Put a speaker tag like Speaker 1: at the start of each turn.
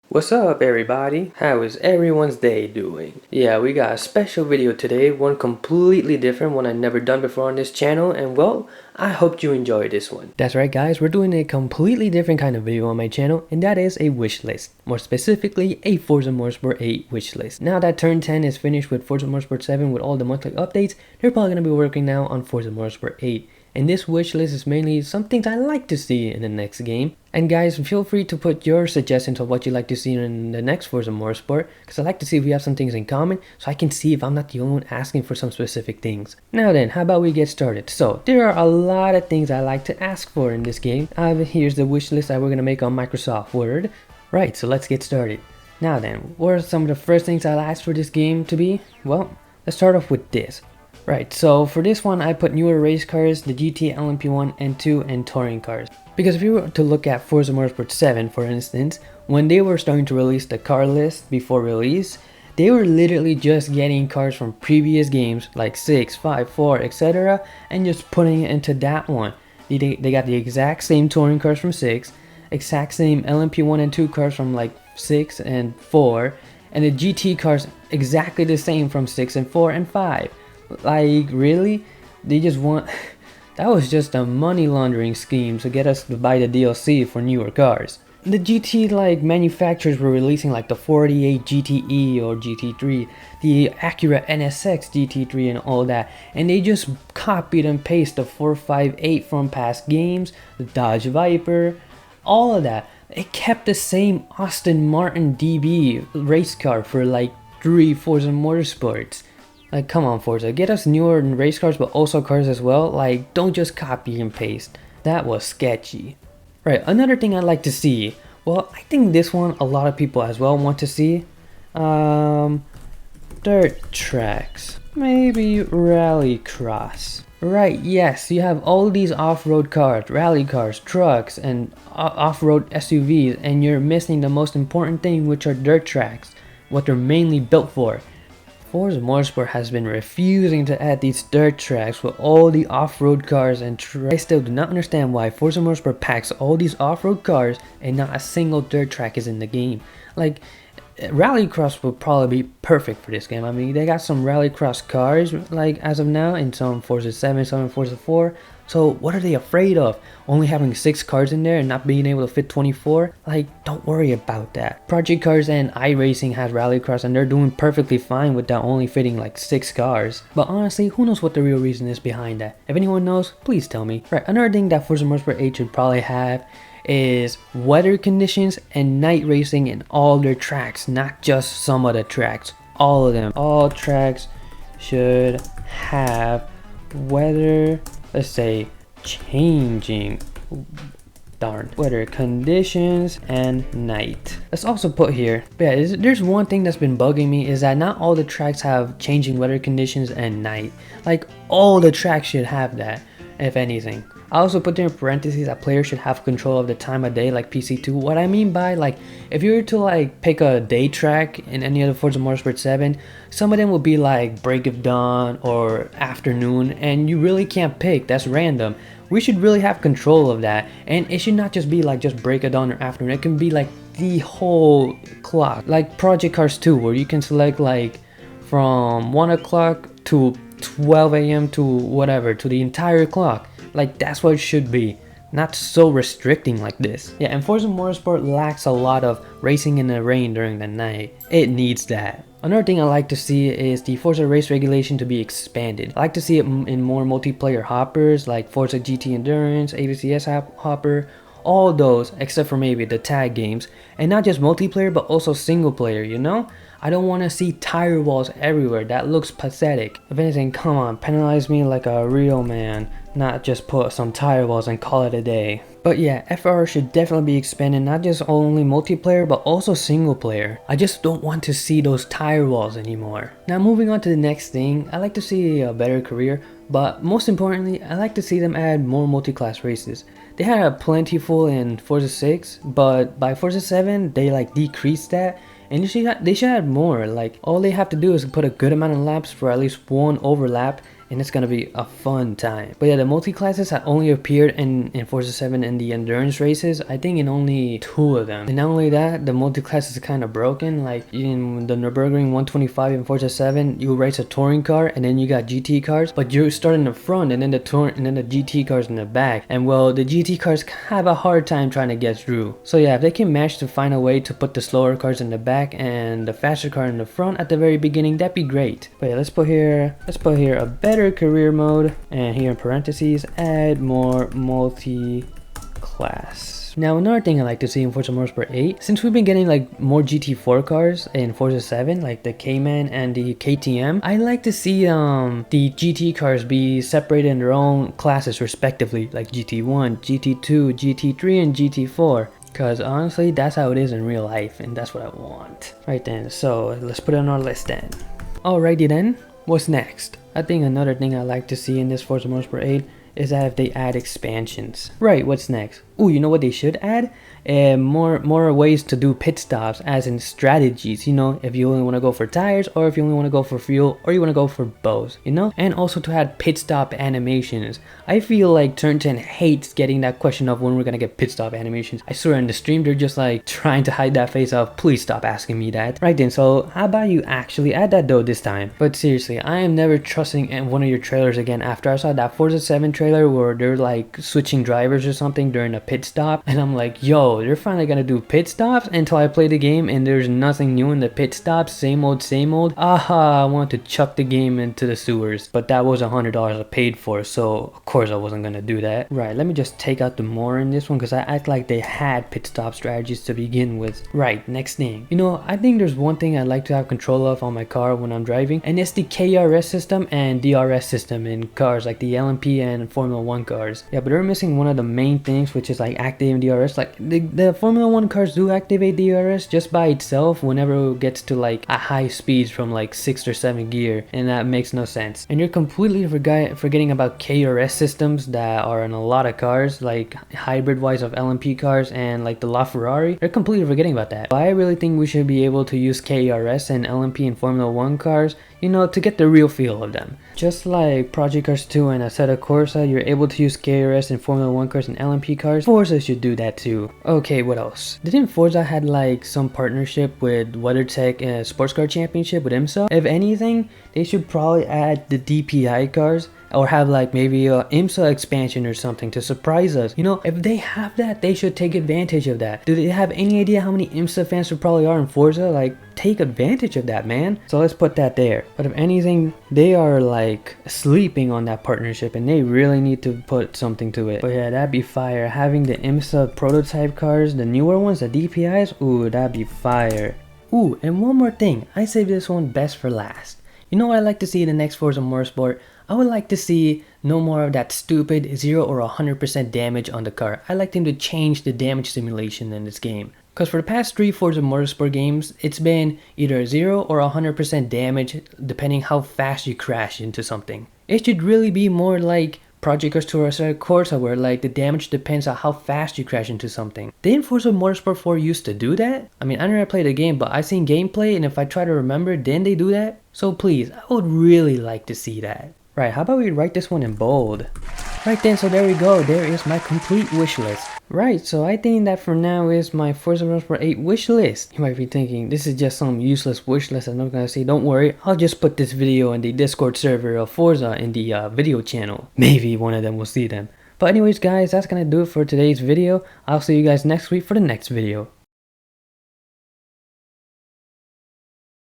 Speaker 1: What's up everybody? How is everyone's day doing? Yeah, we got a special video today, one completely different, one I've never done before on this channel, and well, I hope you enjoy this one. That's right guys, we're doing a completely different kind of video on my channel, and that is a wish list. More specifically, a Forza Motorsport 8 wish list. Now that Turn 10 is finished with Forza Motorsport 7 with all the monthly updates, they're probably going to be working now on Forza Motorsport 8. And this wish list is mainly some things I like to see in the next game. And guys, feel free to put your suggestions of what you'd like to see in the next Forza Motorsport, because I like to see if we have some things in common, so I can see if I'm not the only one asking for some specific things. Now then, how about we get started? So, there are a lot of things I like to ask for in this game. Here's the wish list that we're going to make on Microsoft Word. Right, so let's get started. Now then, what are some of the first things I'll ask for this game to be? Well, let's start off with this. Right, so for this one I put newer race cars, the GT LMP1 and 2 and touring cars. Because if you were to look at Forza Motorsport 7 for instance, when they were starting to release the car list before release, they were literally just getting cars from previous games like 6, 5, 4, etc. and just putting it into that one. They got the exact same touring cars from 6, exact same LMP1 and 2 cars from like 6 and 4, and the GT cars exactly the same from 6 and 4 and 5. Like, really? They just want... That was just a money laundering scheme to get us to buy the DLC for newer cars. The GT like manufacturers were releasing like the 48 GTE or GT3, the Acura NSX GT3 and all that, and they just copied and pasted the 458 from past games, the Dodge Viper, all of that. It kept the same Aston Martin DB race car for like 3 Forza Motorsports. Like, come on Forza, get us newer race cars but also cars as well. Like, don't just copy and paste. That was sketchy. Right, another thing I'd like to see, well, I think this one a lot of people as well want to see. Dirt tracks. Maybe rallycross. Right, yes, you have all these off-road cars, rally cars, trucks, and off-road SUVs, and you're missing the most important thing, which are dirt tracks, what they're mainly built for. Forza Motorsport has been refusing to add these dirt tracks with all the off-road cars and I still do not understand why Forza Motorsport packs all these off-road cars and not a single dirt track is in the game. Like, Rallycross would probably be perfect for this game. I mean, they got some Rallycross cars like as of now in some Forza 7, some Forza 4. So what are they afraid of? Only having 6 cars in there and not being able to fit 24? Like, don't worry about that. Project Cars and iRacing has Rallycross and they're doing perfectly fine with that only fitting like 6 cars. But honestly, who knows what the real reason is behind that? If anyone knows, please tell me. Right, another thing that Forza Motorsport 8 should probably have is weather conditions and night racing in all their tracks, not just some of the tracks. All of them. All tracks should have weather, let's say, changing weather conditions and night. Let's also put here, there's one thing that's been bugging me is that not all the tracks have changing weather conditions and night. Like, all the tracks should have that, if anything. I also put there in parentheses that players should have control of the time of day like PC2. What I mean by, like, if you were to like pick a day track in any other Forza Motorsport 7, some of them will be like break of dawn or afternoon and you really can't pick, that's random. We should really have control of that, and it should not just be like just break of dawn or afternoon. It can be like the whole clock, like Project Cars 2 where you can select like from 1 o'clock to 12 a.m. to whatever, to the entire clock. Like, that's what it should be, not so restricting like this. Yeah, and Forza Motorsport lacks a lot of racing in the rain during the night. It needs that. Another thing I like to see is the Forza race regulation to be expanded. I like to see it in more multiplayer hoppers like Forza GT Endurance, ABCS hopper, all those except for maybe the tag games, and not just multiplayer but also single player, you know? I don't want to see tire walls everywhere, that looks pathetic. If anything, come on, penalize me like a real man, not just put some tire walls and call it a day. But yeah, FR should definitely be expanded, not just only multiplayer but also single player. I just don't want to see those tire walls anymore. Now moving on to the next thing, I like to see a better career, but most importantly, I like to see them add more multi-class races. They had a plentiful in Forza 6, but by Forza 7 they like decreased that. And they should add more. Like, all they have to do is put a good amount of laps for at least one overlap and it's gonna be a fun time. But yeah, the multi-classes have only appeared in Forza 7 in the endurance races, I think in only 2 of them. And not only that, the multi-class is kind of broken. Like in the Nürburgring 125 in Forza 7, you race a touring car and then you got GT cars, but you start in the front and then the GT cars in the back. And well, the GT cars have a hard time trying to get through. So yeah, if they can manage to find a way to put the slower cars in the back and the faster car in the front at the very beginning, that'd be great. But yeah, let's put here a better career mode, and here in parentheses, add more multi-class. Now another thing I like to see in Forza Motorsport 8, since we've been getting like more GT4 cars in Forza 7, like the Cayman and the KTM, I like to see the GT cars be separated in their own classes respectively, like GT1, GT2, GT3, and GT4. Because honestly, that's how it is in real life, and that's what I want. Right then, so let's put it on our list then. Alrighty then, what's next? I think another thing I like to see in this Forza Motorsport 8 is that if they add expansions. Right, what's next? Ooh, you know what they should add? More ways to do pit stops, as in strategies, you know, if you only want to go for tires, or if you only want to go for fuel, or you want to go for both, you know? And also to add pit stop animations. I feel like Turn 10 hates getting that question of when we're gonna get pit stop animations. I swear in the stream they're just like trying to hide that face of, please stop asking me that. Right then, so how about you actually add that though this time? But seriously, I am never trusting in one of your trailers again after I saw that Forza 7 trailer where they're like switching drivers or something during a pit stop, and I'm like, yo, they're finally gonna do pit stops, until I play the game and there's nothing new in the pit stops, same old. Aha, I want to chuck the game into the sewers, but that was $100 I paid for, so of course I wasn't gonna do that. Right, let me just take out the more in this one because I act like they had pit stop strategies to begin with. Right, next thing, you know, I think there's one thing I'd like to have control of on my car when I'm driving, and it's the KRS system and DRS system in cars like the LMP and Formula 1 cars. Yeah, but they're missing one of the main things, which is like activating DRS. Like the Formula 1 cars do activate DRS just by itself whenever it gets to like a high speeds from like 6th or 7th gear, and that makes no sense. And you're completely forgetting about KRS systems that are in a lot of cars, like hybrid wise of LMP cars and like the LaFerrari. They're completely forgetting about that. But I really think we should be able to use KRS and LMP in Formula 1 cars, you know, to get the real feel of them. Just like Project Cars 2 and Assetto Corsa, you're able to use KRS in Formula 1 cars and LMP cars. Forza should do that too. Okay, what else? Didn't Forza had like some partnership with WeatherTech Sports Car Championship with MSub? If anything, they should probably add the DPI cars, or have like maybe a IMSA expansion or something to surprise us. You know, if they have that, they should take advantage of that. Do they have any idea how many IMSA fans there probably are in Forza? Like, take advantage of that, man. So let's put that there. But if anything, they are like sleeping on that partnership and they really need to put something to it. But yeah, that'd be fire. Having the IMSA prototype cars, the newer ones, the DPIs, ooh, that'd be fire. Ooh, and one more thing, I saved this one best for last. You know what I'd like to see in the next Forza Motorsport? I would like to see no more of that stupid 0 or 100% damage on the car. I'd like them to change the damage simulation in this game. Because for the past 3 Forza Motorsport games, it's been either 0 or 100% damage depending how fast you crash into something. It should really be more like Project Cars 2 or Assetto Corsa, where like the damage depends on how fast you crash into something. Didn't Forza Motorsport 4 used to do that? I mean, I never played the game, but I've seen gameplay, and if I try to remember, didn't they do that? So please, I would really like to see that. Right, how about we write this one in bold? Right then, so there we go. There is my complete wish list. Right, so I think that for now is my Forza Motorsport 8 wish list. You might be thinking, this is just some useless wish list I'm not gonna say. Don't worry, I'll just put this video in the Discord server of Forza in the video channel. Maybe one of them will see them. But anyways guys, that's gonna do it for today's video. I'll see you guys next week for the next video.